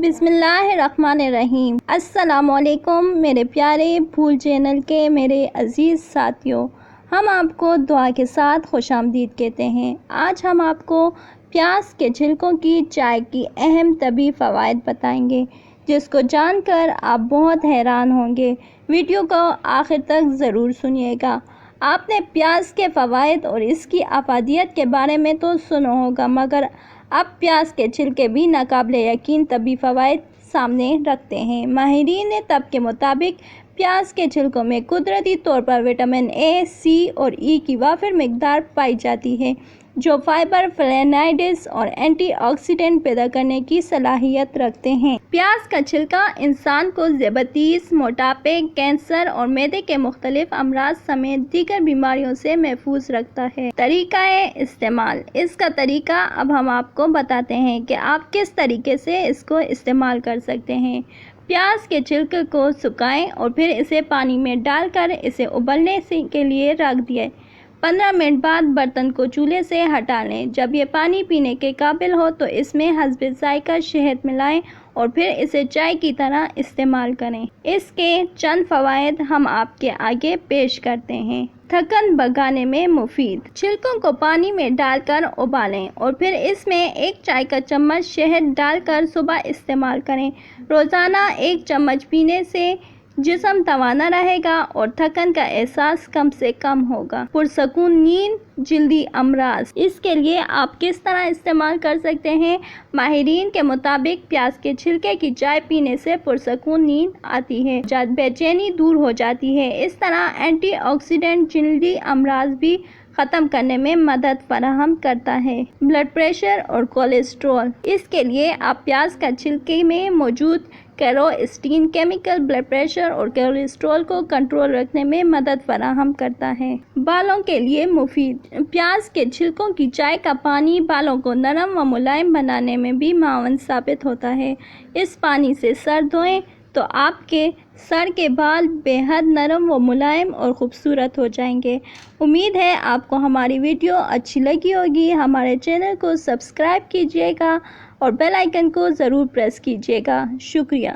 بسم اللہ الرحمن الرحیم۔ السلام علیکم میرے پیارے پھول چینل کے میرے عزیز ساتھیوں، ہم آپ کو دعا کے ساتھ خوش آمدید کہتے ہیں۔ آج ہم آپ کو پیاز کے چھلکوں کی چائے کی اہم طبی فوائد بتائیں گے، جس کو جان کر آپ بہت حیران ہوں گے۔ ویڈیو کو آخر تک ضرور سنیے گا۔ آپ نے پیاز کے فوائد اور اس کی افادیت کے بارے میں تو سنا ہوگا، مگر اب پیاز کے چھلکے بھی ناقابل یقین طبی فوائد سامنے رکھتے ہیں۔ ماہرین طب کے مطابق پیاز کے چھلکوں میں قدرتی طور پر وٹامن اے، سی اور ای کی وافر مقدار پائی جاتی ہے، جو فائبر، فلینائڈز اور اینٹی آکسیڈنٹ پیدا کرنے کی صلاحیت رکھتے ہیں۔ پیاز کا چھلکا انسان کو ذیابیطس، موٹاپے، کینسر اور معدے کے مختلف امراض سمیت دیگر بیماریوں سے محفوظ رکھتا ہے۔ طریقہ استعمال۔ اس کا طریقہ اب ہم آپ کو بتاتے ہیں کہ آپ کس طریقے سے اس کو استعمال کر سکتے ہیں۔ پیاز کے چھلکے کو سکھائیں اور پھر اسے پانی میں ڈال کر اسے ابلنے کے لیے رکھ دیں۔ 15 منٹ بعد برتن کو چولہے سے ہٹا لیں۔ جب یہ پانی پینے کے قابل ہو تو اس میں حسب ذائقہ شہد ملائیں اور پھر اسے چائے کی طرح استعمال کریں۔ اس کے چند فوائد ہم آپ کے آگے پیش کرتے ہیں۔ تھکن بھگانے میں مفید۔ چھلکوں کو پانی میں ڈال کر ابالیں اور پھر اس میں 1 چائے کا چمچ شہد ڈال کر صبح استعمال کریں۔ روزانہ 1 چمچ پینے سے جسم توانا رہے گا اور تھکن کا احساس کم سے کم ہوگا۔ پرسکون نیند، جلدی امراض۔ اس کے لیے آپ کس طرح استعمال کر سکتے ہیں؟ ماہرین کے مطابق پیاز کے چھلکے کی چائے پینے سے پرسکون نیند آتی ہے، بے چینی دور ہو جاتی ہے۔ اس طرح اینٹی آکسیڈنٹ جلدی امراض بھی ختم کرنے میں مدد فراہم کرتا ہے۔ بلڈ پریشر اور کولیسٹرول۔ اس کے لیے آپ پیاز کا چھلکے میں موجود کیروٹین کیمیکل بلڈ پریشر اور کولیسٹرول کو کنٹرول رکھنے میں مدد فراہم کرتا ہے۔ بالوں کے لیے مفید۔ پیاز کے چھلکوں کی چائے کا پانی بالوں کو نرم و ملائم بنانے میں بھی معاون ثابت ہوتا ہے۔ اس پانی سے سر دھوئیں تو آپ کے سر کے بال بے حد نرم و ملائم اور خوبصورت ہو جائیں گے۔ امید ہے آپ کو ہماری ویڈیو اچھی لگی ہوگی۔ ہمارے چینل کو سبسکرائب کیجیے گا اور بیل آئیکن کو ضرور پریس کیجیے گا۔ شکریہ۔